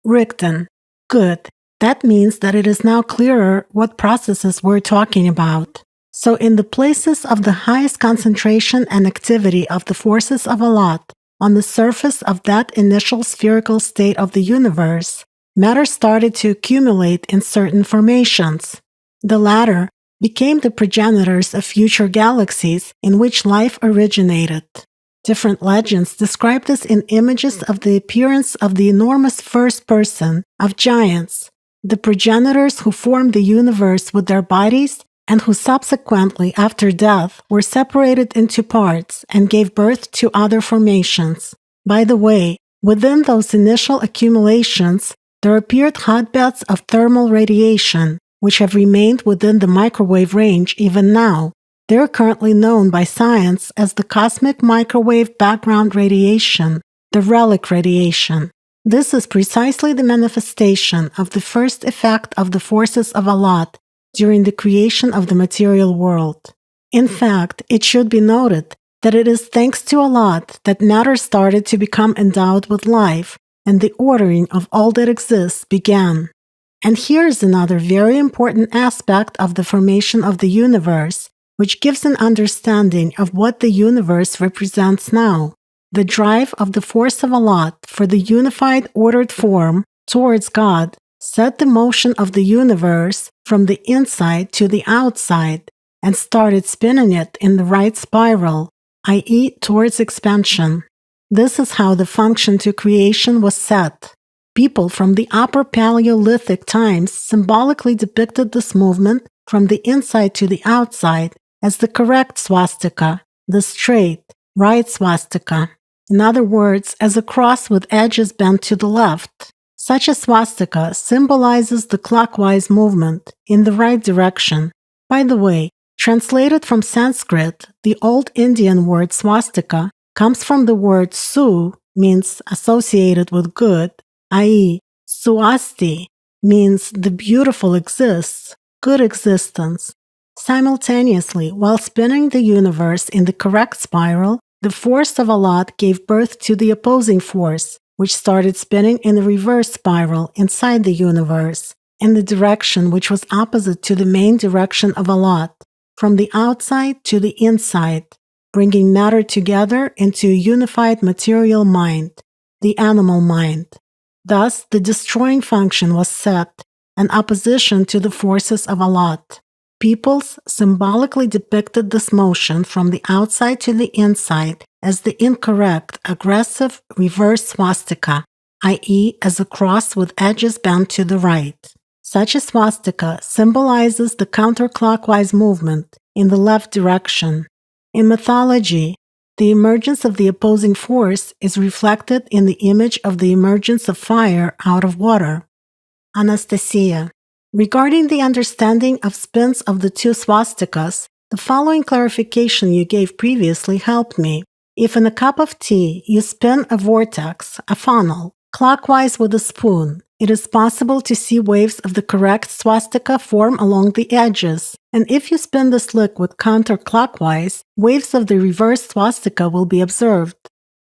Written. Good. That means that it is now clearer what processes we're talking about. So in the places of the highest concentration and activity of the forces of Allat, on the surface of that initial spherical state of the universe, matter started to accumulate in certain formations. The latter became the progenitors of future galaxies in which life originated. Different legends describe this in images of the appearance of the enormous first person of giants, the progenitors who formed the universe with their bodies and who subsequently, after death, were separated into parts and gave birth to other formations. By the way, within those initial accumulations, there appeared hotbeds of thermal radiation, which have remained within the microwave range even now. They are currently known by science as the cosmic microwave background radiation, the relic radiation. This is precisely the manifestation of the first effect of the forces of Allat during the creation of the material world. In fact, it should be noted that it is thanks to Allat that matter started to become endowed with life, and the ordering of all that exists began. And here is another very important aspect of the formation of the universe, which gives an understanding of what the universe represents now. The drive of the force of Allat for the unified ordered form towards God set the motion of the universe from the inside to the outside and started spinning it in the right spiral, i.e., towards expansion. This is how the function to creation was set. People from the Upper Paleolithic times symbolically depicted this movement from the inside to the outside as the correct swastika, the straight, right swastika. In other words, as a cross with edges bent to the left. Such a swastika symbolizes the clockwise movement in the right direction. By the way, translated from Sanskrit, the old Indian word swastika comes from the word su, means associated with good, i.e., suasti means the beautiful exists, good existence. Simultaneously, while spinning the universe in the correct spiral, the force of Allat gave birth to the opposing force, which started spinning in a reverse spiral inside the universe, in the direction which was opposite to the main direction of Allat, from the outside to the inside, bringing matter together into a unified material mind, the animal mind. Thus, the destroying function was set, in opposition to the forces of Allat. Peoples symbolically depicted this motion from the outside to the inside as the incorrect, aggressive reverse swastika, i.e., as a cross with edges bent to the right. Such a swastika symbolizes the counterclockwise movement in the left direction. In mythology, the emergence of the opposing force is reflected in the image of the emergence of fire out of water. Anastasia. Regarding the understanding of spins of the two swastikas, the following clarification you gave previously helped me. If in a cup of tea you spin a vortex, a funnel, clockwise with a spoon, it is possible to see waves of the correct swastika form along the edges, and if you spin this liquid counterclockwise, waves of the reverse swastika will be observed.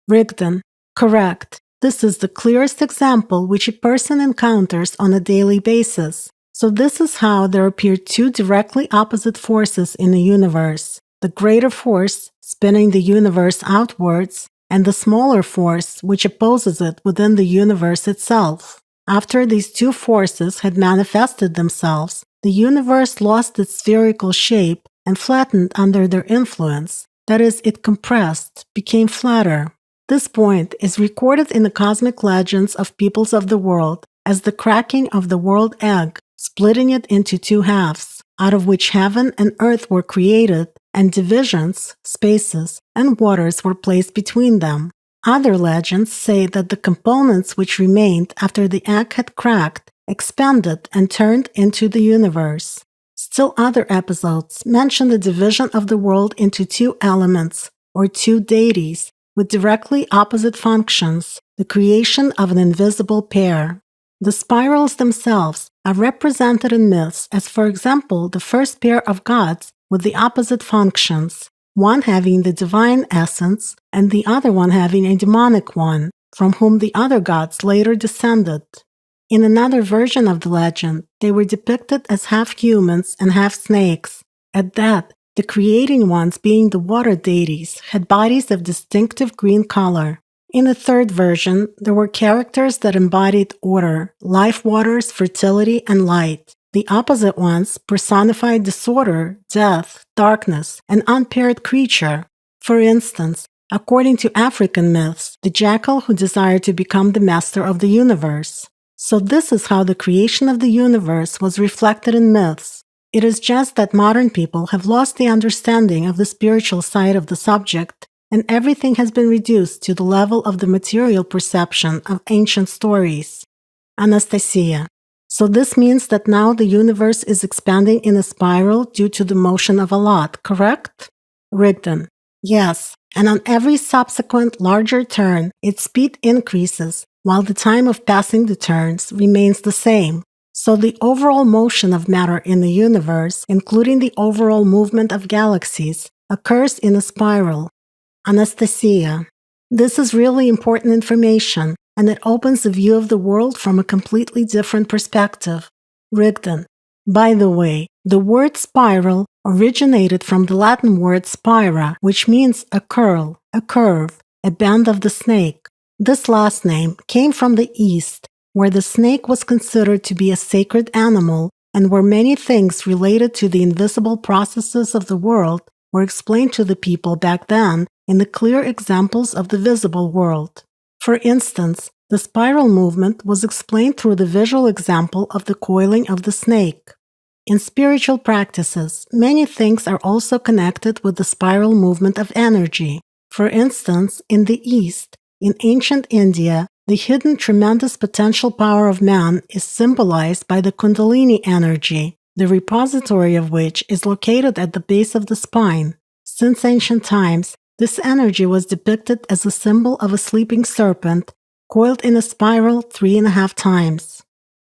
Rigdon. Correct. This is the clearest example which a person encounters on a daily basis. So this is how there appear two directly opposite forces in the universe. The greater force, spinning the universe outwards, and the smaller force, which opposes it within the universe itself. After these two forces had manifested themselves, the universe lost its spherical shape and flattened under their influence. That is, it compressed, became flatter. This point is recorded in the cosmic legends of peoples of the world as the cracking of the world egg, splitting it into two halves, out of which heaven and earth were created, and divisions, spaces, and waters were placed between them. Other legends say that the components which remained after the egg had cracked expanded and turned into the universe. Still other episodes mention the division of the world into two elements, or two deities, with directly opposite functions, the creation of an invisible pair. The spirals themselves are represented in myths as, for example, the first pair of gods with the opposite functions, one having the divine essence and the other one having a demonic one, from whom the other gods later descended. In another version of the legend, they were depicted as half humans and half snakes. At that, the creating ones, being the water deities, had bodies of distinctive green color. In the third version, there were characters that embodied order, life waters, fertility, and light. The opposite ones personified disorder, death, darkness, an unpaired creature. For instance, according to African myths, the jackal who desired to become the master of the universe. So this is how the creation of the universe was reflected in myths. It is just that modern people have lost the understanding of the spiritual side of the subject, and everything has been reduced to the level of the material perception of ancient stories. Anastasia. So this means that now the universe is expanding in a spiral due to the motion of Allat, correct? Rigdon. Yes, and on every subsequent larger turn, its speed increases, while the time of passing the turns remains the same. So the overall motion of matter in the universe, including the overall movement of galaxies, occurs in a spiral. Anastasia. This is really important information, and it opens a view of the world from a completely different perspective. Rigdon. By the way, the word spiral originated from the Latin word spira, which means a curl, a curve, a bend of the snake. This last name came from the East, where the snake was considered to be a sacred animal and where many things related to the invisible processes of the world were explained to the people back then in the clear examples of the visible world. For instance, the spiral movement was explained through the visual example of the coiling of the snake. In spiritual practices, many things are also connected with the spiral movement of energy. For instance, in the East, in ancient India, the hidden tremendous potential power of man is symbolized by the Kundalini energy, the repository of which is located at the base of the spine. Since ancient times, this energy was depicted as a symbol of a sleeping serpent, coiled in a spiral 3.5 times.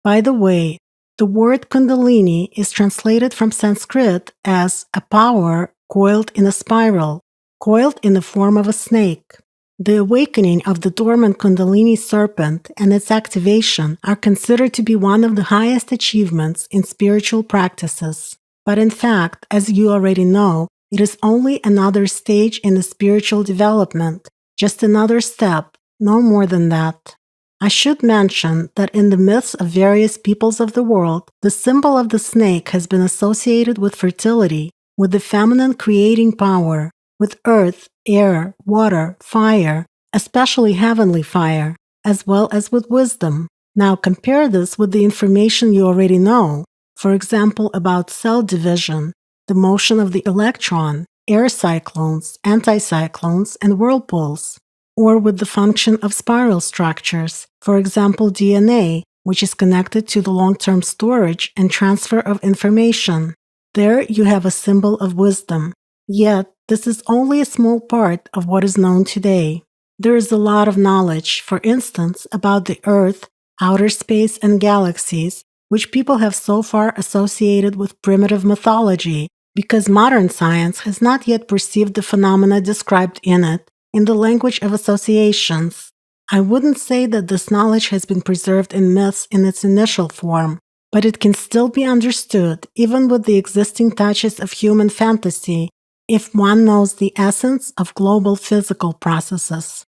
By the way, the word Kundalini is translated from Sanskrit as a power coiled in a spiral, coiled in the form of a snake. The awakening of the dormant Kundalini serpent and its activation are considered to be one of the highest achievements in spiritual practices. But in fact, as you already know, it is only another stage in the spiritual development, just another step, no more than that. I should mention that in the myths of various peoples of the world, the symbol of the snake has been associated with fertility, with the feminine creating power, with earth, air, water, fire, especially heavenly fire, as well as with wisdom. Now compare this with the information you already know, for example about cell division, the motion of the electron, air cyclones, anticyclones, and whirlpools, or with the function of spiral structures, for example DNA, which is connected to the long-term storage and transfer of information. There you have a symbol of wisdom. Yet, this is only a small part of what is known today. There is a lot of knowledge, for instance, about the Earth, outer space, and galaxies, which people have so far associated with primitive mythology, because modern science has not yet perceived the phenomena described in it in the language of associations. I wouldn't say that this knowledge has been preserved in myths in its initial form, but it can still be understood even with the existing touches of human fantasy if one knows the essence of global physical processes.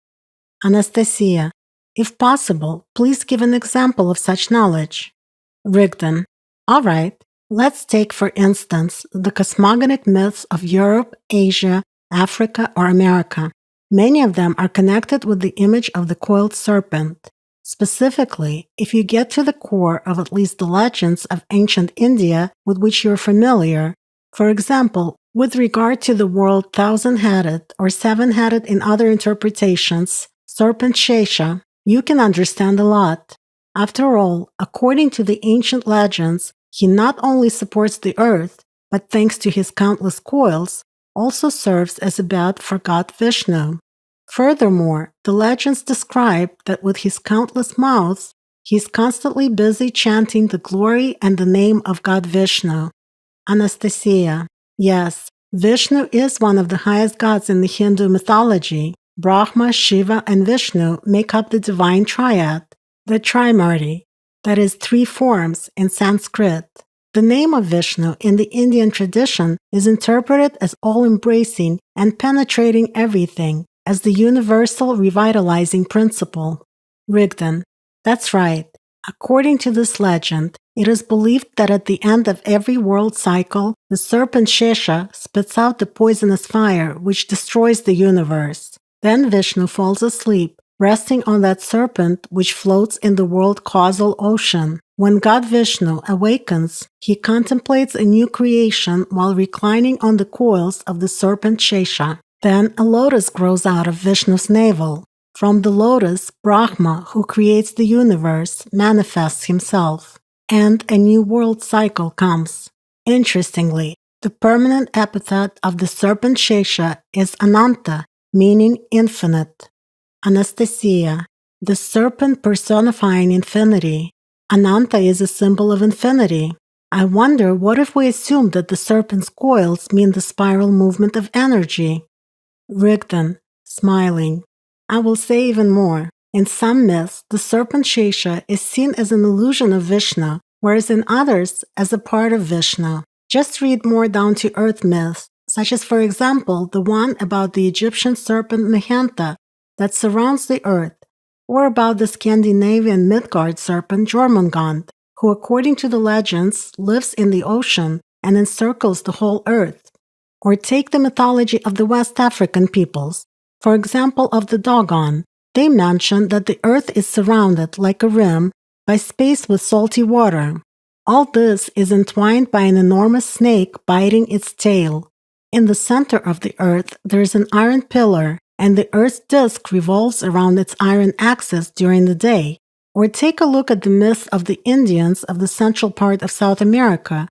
Anastasia, if possible, please give an example of such knowledge. Rigdon, all right, let's take for instance the cosmogonic myths of Europe, Asia, Africa, or America. Many of them are connected with the image of the coiled serpent. Specifically, if you get to the core of at least the legends of ancient India with which you're familiar, for example, with regard to the world thousand-headed or seven-headed in other interpretations, serpent Shesha, you can understand a lot. After all, according to the ancient legends, he not only supports the earth, but thanks to his countless coils, also serves as a bed for God Vishnu. Furthermore, the legends describe that with his countless mouths, he is constantly busy chanting the glory and the name of God Vishnu. Anastasia, yes, Vishnu is one of the highest gods in the Hindu mythology. Brahma, Shiva, and Vishnu make up the divine triad, the Trimurti. that is 3 forms in Sanskrit. The name of Vishnu in the Indian tradition is interpreted as all-embracing and penetrating everything, as the universal revitalizing principle. Rigdon: That's right. According to this legend, it is believed that at the end of every world cycle, the serpent Shesha spits out the poisonous fire which destroys the universe. Then Vishnu falls asleep, resting on that serpent which floats in the world causal ocean. When God Vishnu awakens, he contemplates a new creation while reclining on the coils of the serpent Shesha. Then a lotus grows out of Vishnu's navel. From the lotus, Brahma, who creates the universe, manifests himself, and a new world cycle comes. Interestingly, the permanent epithet of the serpent Shesha is Ananta, meaning infinite. Anastasia: The serpent personifying infinity. Ananta is a symbol of infinity. I wonder what if we assume that the serpent's coils mean the spiral movement of energy? Rigdon, smiling: I will say even more. In some myths, the serpent Shesha is seen as an illusion of Vishnu, whereas in others, as a part of Vishnu. Just read more down-to-earth myths, such as, for example, the one about the Egyptian serpent Nehanta that surrounds the earth, or about the Scandinavian Midgard serpent Jormungand, who, according to the legends, lives in the ocean and encircles the whole earth. Or take the mythology of the West African peoples. For example, of the Dogon, they mention that the earth is surrounded, like a rim, by space with salty water. All this is entwined by an enormous snake biting its tail. In the center of the earth, there is an iron pillar, and the earth's disk revolves around its iron axis during the day. Or take a look at the myths of the Indians of the central part of South America,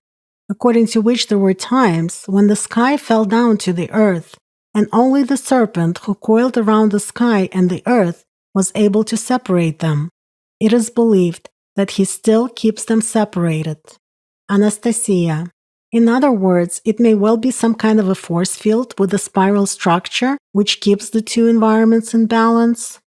according to which there were times when the sky fell down to the earth, and only the serpent who coiled around the sky and the earth was able to separate them. It is believed that he still keeps them separated. Anastasia: In other words, it may well be some kind of a force field with a spiral structure which keeps the two environments in balance.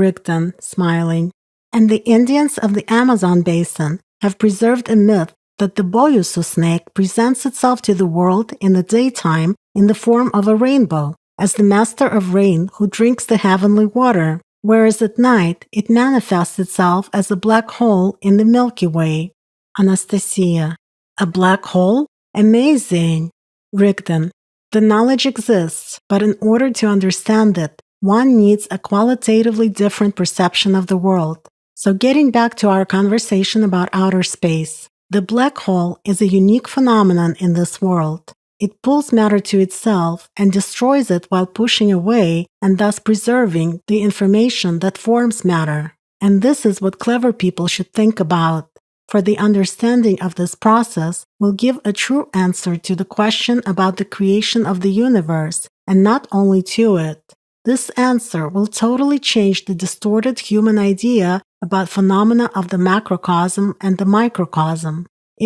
Rigdon, smiling: And the Indians of the Amazon basin have preserved a myth that the Boyusu snake presents itself to the world in the daytime in the form of a rainbow, as the master of rain who drinks the heavenly water, whereas at night it manifests itself as a black hole in the Milky Way. Anastasia: A black hole? Amazing! Rigdon: The knowledge exists, but in order to understand it, one needs a qualitatively different perception of the world. So getting back to our conversation about outer space, the black hole is a unique phenomenon in this world. It pulls matter to itself and destroys it while pushing away and thus preserving the information that forms matter. And this is what clever people should think about, for the understanding of this process will give a true answer to the question about the creation of the universe, and not only to it. This answer will totally change the distorted human idea about phenomena of the macrocosm and the microcosm.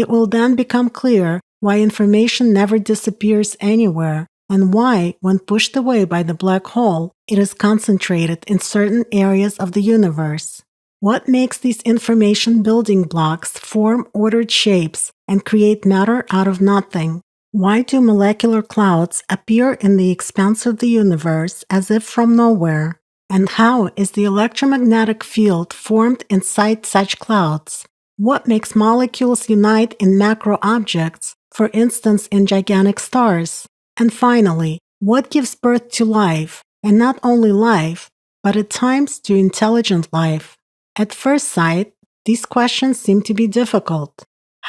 It will then become clear why information never disappears anywhere, and why, when pushed away by the black hole, it is concentrated in certain areas of the universe. What makes these information building blocks form ordered shapes and create matter out of nothing? Why do molecular clouds appear in the expanse of the universe as if from nowhere? And how is the electromagnetic field formed inside such clouds? What makes molecules unite in macro objects, for instance in gigantic stars? And finally, what gives birth to life, and not only life, but at times to intelligent life? At first sight, these questions seem to be difficult.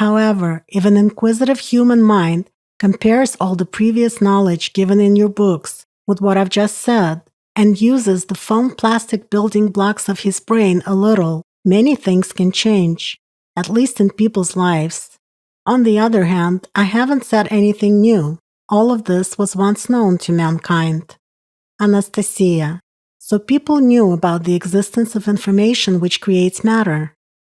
However, if an inquisitive human mind compares all the previous knowledge given in your books with what I've just said, and uses the foam plastic building blocks of his brain a little, many things can change, at least in people's lives. On the other hand, I haven't said anything new. All of this was once known to mankind. Anastasia: So people knew about the existence of information which creates matter.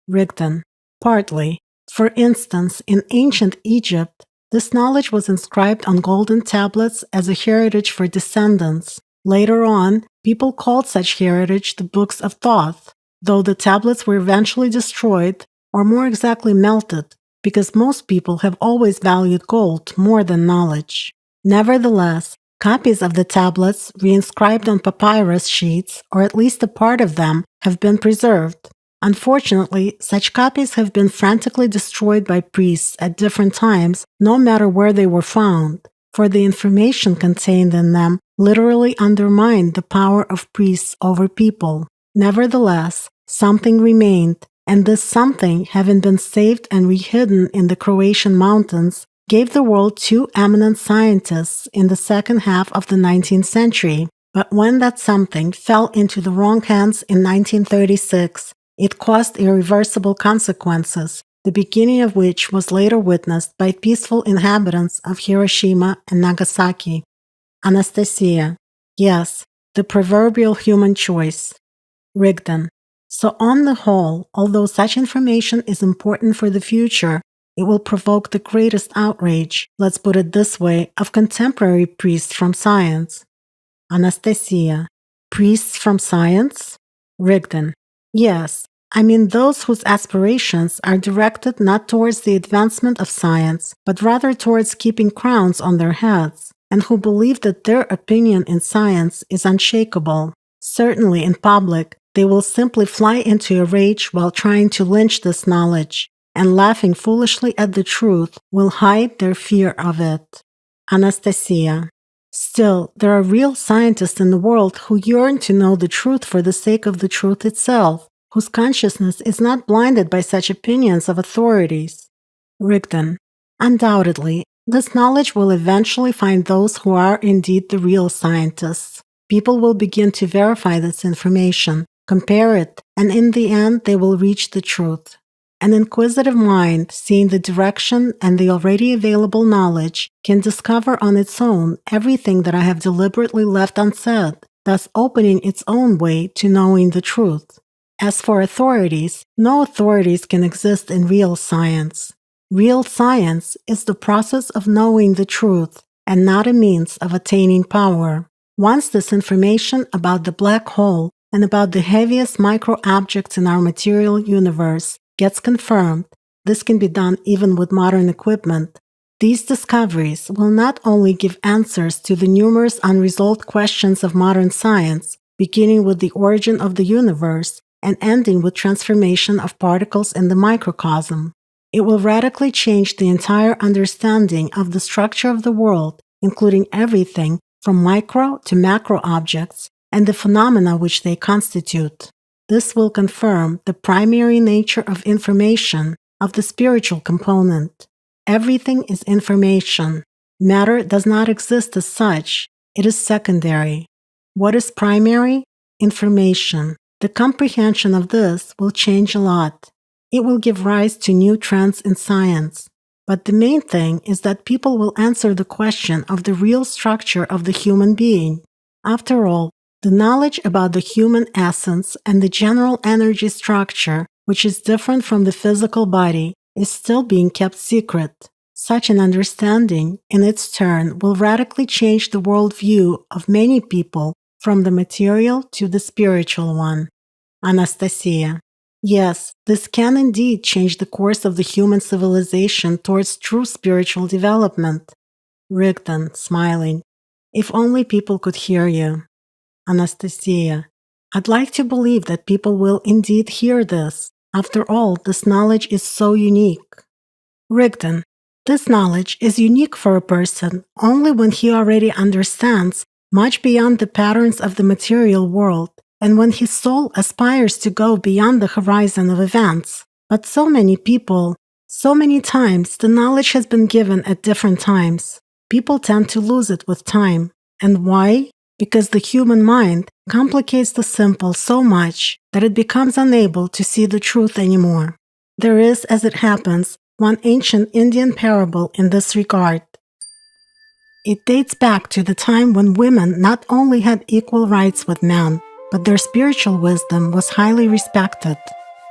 Rigdon: Partly. For instance, in ancient Egypt, this knowledge was inscribed on golden tablets as a heritage for descendants. Later on, people called such heritage the books of Thoth. Though the tablets were eventually destroyed, or more exactly melted, because most people have always valued gold more than knowledge. Nevertheless, copies of the tablets, reinscribed on papyrus sheets, or at least a part of them, have been preserved. Unfortunately, such copies have been frantically destroyed by priests at different times, no matter where they were found, for the information contained in them literally undermined the power of priests over people. Nevertheless, something remained, and this something, having been saved and rehidden in the Croatian mountains, gave the world two eminent scientists in the second half of the 19th century. But when that something fell into the wrong hands in 1936, it caused irreversible consequences, the beginning of which was later witnessed by peaceful inhabitants of Hiroshima and Nagasaki. Anastasia. Yes, the proverbial human choice. Rigdon. So on the whole, although such information is important for the future, it will provoke the greatest outrage, let's put it this way, of contemporary priests from science. Anastasia. Priests from science? Rigdon. Yes, I mean those whose aspirations are directed not towards the advancement of science, but rather towards keeping crowns on their heads, and who believe that their opinion in science is unshakable. Certainly in public, they will simply fly into a rage while trying to lynch this knowledge, and laughing foolishly at the truth will hide their fear of it. Anastasia. Still, there are real scientists in the world who yearn to know the truth for the sake of the truth itself, whose consciousness is not blinded by such opinions of authorities. Rigdon. Undoubtedly, this knowledge will eventually find those who are indeed the real scientists. People will begin to verify this information, compare it, and in the end they will reach the truth. An inquisitive mind, seeing the direction and the already available knowledge, can discover on its own everything that I have deliberately left unsaid, thus opening its own way to knowing the truth. As for authorities, no authorities can exist in real science. Real science is the process of knowing the truth, and not a means of attaining power. Once this information about the black hole and about the heaviest micro-objects in our material universe gets confirmed, this can be done even with modern equipment, these discoveries will not only give answers to the numerous unresolved questions of modern science, beginning with the origin of the universe and ending with transformation of particles in the microcosm. It will radically change the entire understanding of the structure of the world, including everything from micro to macro objects and the phenomena which they constitute. This will confirm the primary nature of information, of the spiritual component. Everything is information. Matter does not exist as such. It is secondary. What is primary? Information. The comprehension of this will change a lot. It will give rise to new trends in science. But the main thing is that people will answer the question of the real structure of the human being. After all, the knowledge about the human essence and the general energy structure, which is different from the physical body, is still being kept secret. Such an understanding, in its turn, will radically change the worldview of many people from the material to the spiritual one. Anastasia. Yes, this can indeed change the course of the human civilization towards true spiritual development. Rigdon, smiling. If only people could hear you. Anastasia. I'd like to believe that people will indeed hear this. After all, this knowledge is so unique. Rigdon. This knowledge is unique for a person only when he already understands much beyond the patterns of the material world, and when his soul aspires to go beyond the horizon of events. But so many people, so many times, the knowledge has been given at different times. People tend to lose it with time. And why? Because the human mind complicates the simple so much that it becomes unable to see the truth anymore. There is, as it happens, one ancient Indian parable in this regard. It dates back to the time when women not only had equal rights with men, but their spiritual wisdom was highly respected.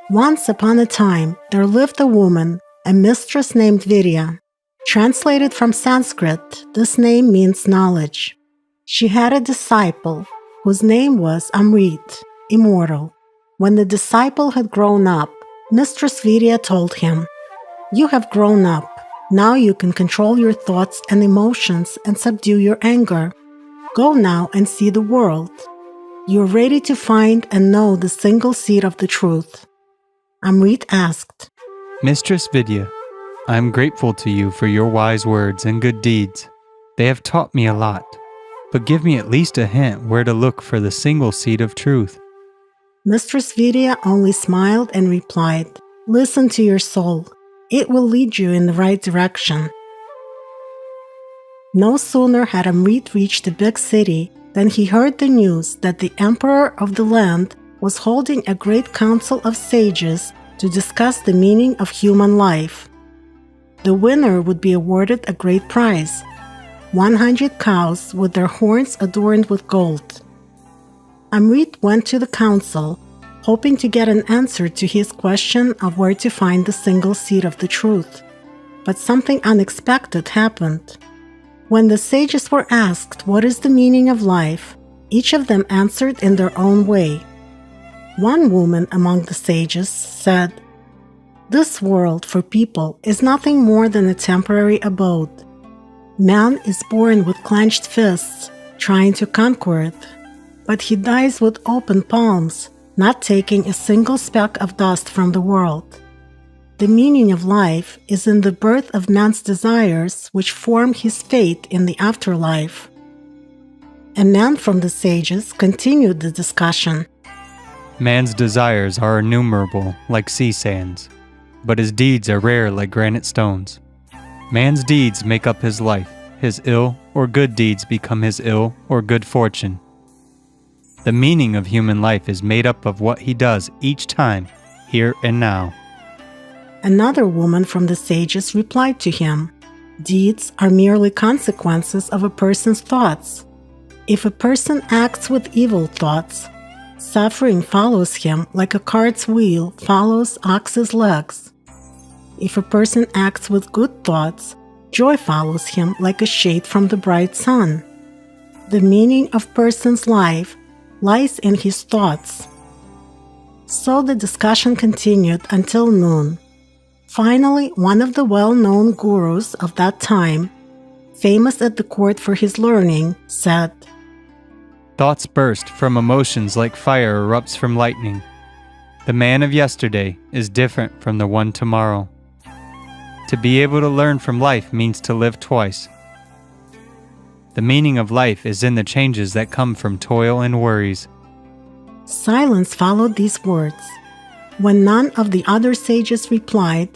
Once upon a time, there lived a woman, a mistress named Virya. Translated from Sanskrit, this name means knowledge. She had a disciple, whose name was Amrit, immortal. When the disciple had grown up, Mistress Vidya told him, "You have grown up. Now you can control your thoughts and emotions and subdue your anger. Go now and see the world. You're ready to find and know the single seed of the truth." Amrit asked, Mistress Vidya, I am grateful to you for your wise words and good deeds. They have taught me a lot, but give me at least a hint where to look for the single seed of truth. Mistress Vidya only smiled and replied, "Listen to your soul. It will lead you in the right direction." No sooner had Amrit reached the big city than he heard the news that the emperor of the land was holding a great council of sages to discuss the meaning of human life. The winner would be awarded a great prize, 100 cows with their horns adorned with gold. Amrit went to the council, hoping to get an answer to his question of where to find the single seed of the truth. But something unexpected happened. When the sages were asked what is the meaning of life, each of them answered in their own way. One woman among the sages said, "This world for people is nothing more than a temporary abode. Man is born with clenched fists, trying to conquer it, but he dies with open palms, not taking a single speck of dust from the world. The meaning of life is in the birth of man's desires, which form his fate in the afterlife." A man from the sages continued the discussion. Man's desires are innumerable like sea sands, but his deeds are rare like granite stones. Man's deeds make up his life. His ill or good deeds become his ill or good fortune. The meaning of human life is made up of what he does each time, here and now. Another woman from the sages replied to him, "Deeds are merely consequences of a person's thoughts. If a person acts with evil thoughts, suffering follows him like a cart's wheel follows ox's legs. If a person acts with good thoughts, joy follows him like a shade from the bright sun. The meaning of a person's life lies in his thoughts." So the discussion continued until noon. Finally, one of the well-known gurus of that time, famous at the court for his learning, said, Thoughts burst from emotions like fire erupts from lightning. The man of yesterday is different from the one tomorrow. To be able to learn from life means to live twice. The meaning of life is in the changes that come from toil and worries. Silence followed these words. When none of the other sages replied,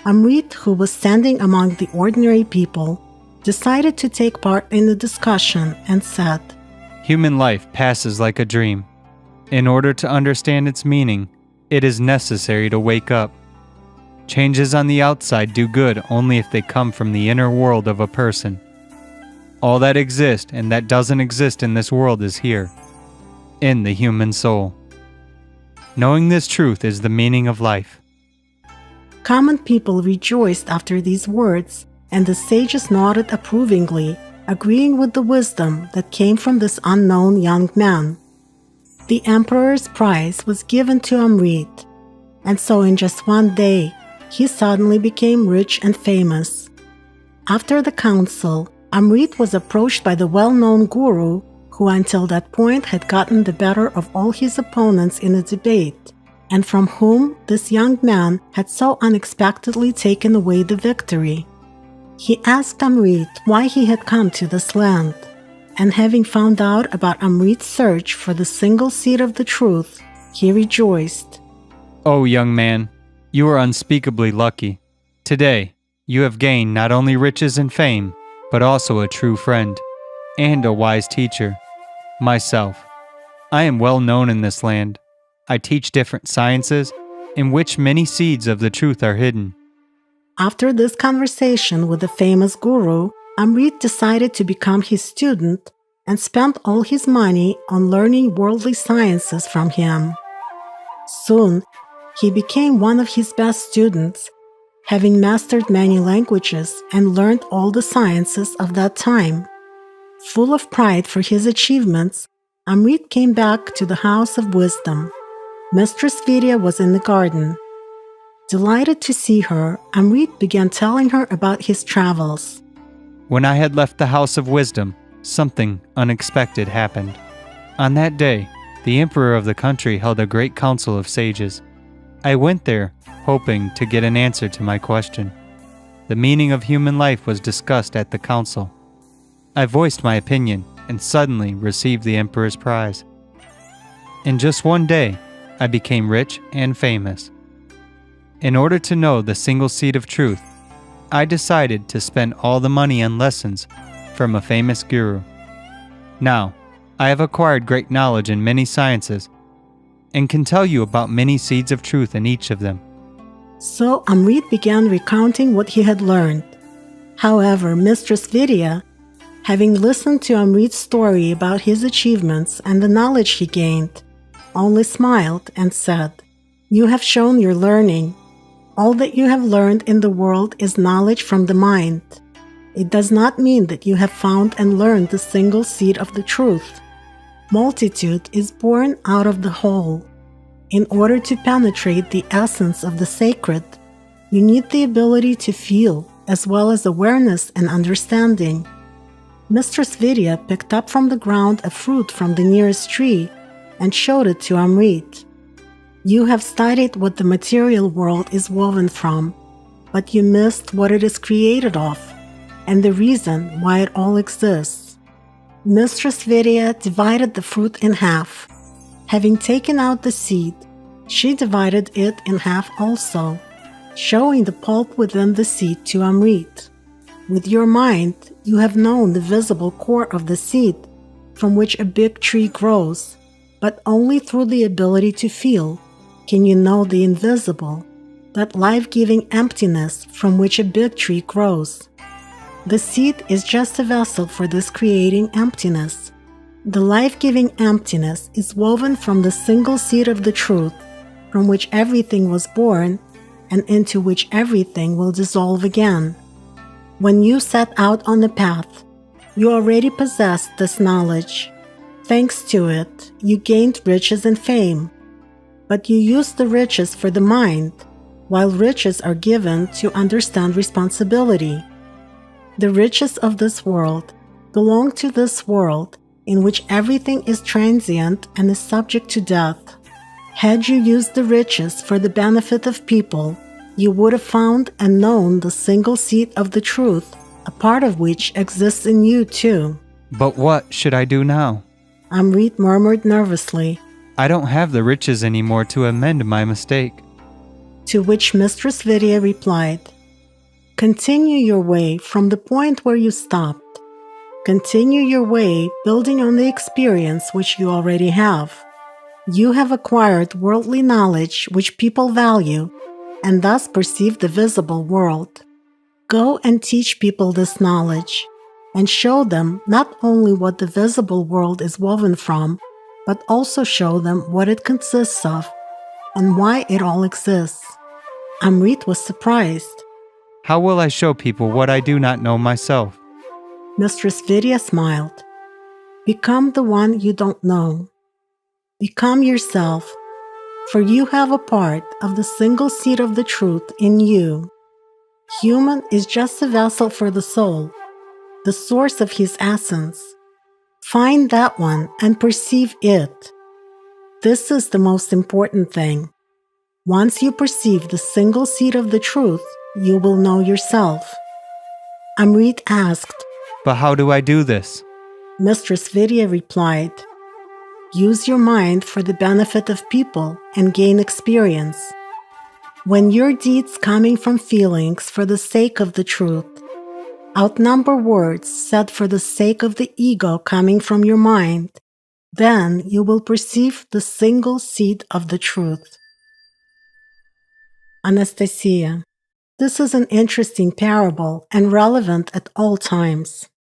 Amrit, who was standing among the ordinary people, decided to take part in the discussion and said, Human life passes like a dream. In order to understand its meaning, it is necessary to wake up. Changes on the outside do good only if they come from the inner world of a person. All that exists and that doesn't exist in this world is here, in the human soul. Knowing this truth is the meaning of life. Common people rejoiced after these words, and the sages nodded approvingly, agreeing with the wisdom that came from this unknown young man. The emperor's prize was given to Amrit, and so in just one day, he suddenly became rich and famous. After the council, Amrit was approached by the well-known guru, who until that point had gotten the better of all his opponents in a debate, and from whom this young man had so unexpectedly taken away the victory. He asked Amrit why he had come to this land, and having found out about Amrit's search for the single seed of the truth, he rejoiced. Oh, young man, you are unspeakably lucky. Today, you have gained not only riches and fame, but also a true friend, and a wise teacher. Myself. I am well known in this land. I teach different sciences, in which many seeds of the truth are hidden. After this conversation with the famous guru, Amrit decided to become his student and spent all his money on learning worldly sciences from him. Soon, he became one of his best students, having mastered many languages and learned all the sciences of that time. Full of pride for his achievements, Amrit came back to the house of wisdom. Mistress Vidya was in the garden, Delighted to see her, Amrit began telling her about his travels. When I had left the House of Wisdom, something unexpected happened. On that day, the emperor of the country held a great council of sages. I went there, hoping to get an answer to my question. The meaning of human life was discussed at the council. I voiced my opinion and suddenly received the emperor's prize. In just one day, I became rich and famous. In order to know the single seed of truth, I decided to spend all the money on lessons from a famous guru. Now, I have acquired great knowledge in many sciences and can tell you about many seeds of truth in each of them. So Amrit began recounting what he had learned. However, Mistress Vidya, having listened to Amrit's story about his achievements and the knowledge he gained, only smiled and said, "You have shown your learning. All that you have learned in the world is knowledge from the mind. It does not mean that you have found and learned the single seed of the truth. Multitude is born out of the whole. In order to penetrate the essence of the sacred, you need the ability to feel as well as awareness and understanding." Mistress Vidya picked up from the ground a fruit from the nearest tree and showed it to Amrit. "You have studied what the material world is woven from, but you missed what it is created of, and the reason why it all exists." Mistress Vidya divided the fruit in half. Having taken out the seed, she divided it in half also, showing the pulp within the seed to Amrit. With your mind, you have known the visible core of the seed from which a big tree grows, but only through the ability to feel can you know the invisible, that life-giving emptiness from which a big tree grows. The seed is just a vessel for this creating emptiness. The life-giving emptiness is woven from the single seed of the truth, from which everything was born and into which everything will dissolve again. When you set out on the path, you already possessed this knowledge. Thanks to it, you gained riches and fame. But you used the riches for the mind, while riches are given to understand responsibility. The riches of this world belong to this world in which everything is transient and is subject to death. Had you used the riches for the benefit of people, you would have found and known the single seed of the truth, a part of which exists in you too. But what should I do now? Amrit murmured nervously. I don't have the riches anymore to amend my mistake. To which Mistress Vidya replied, "Continue your way from the point where you stopped. Continue your way building on the experience which you already have. You have acquired worldly knowledge which people value and thus perceive the visible world. Go and teach people this knowledge and show them not only what the visible world is woven from, but also show them what it consists of and why it all exists." Amrit was surprised. How will I show people what I do not know myself? Mistress Vidya smiled. "Become the one you don't know. Become yourself, for you have a part of the single seed of the truth in you. Human is just a vessel for the soul, the source of his essence. Find that one and perceive it. This is the most important thing. Once you perceive the single seed of the truth, you will know yourself." Amrit asked, But how do I do this? Mistress Vidya replied, "Use your mind for the benefit of people and gain experience. When your deeds coming from feelings for the sake of the truth outnumber words said for the sake of the ego coming from your mind, then you will perceive the single seed of the truth." Anastasia. This is an interesting parable and relevant at all times.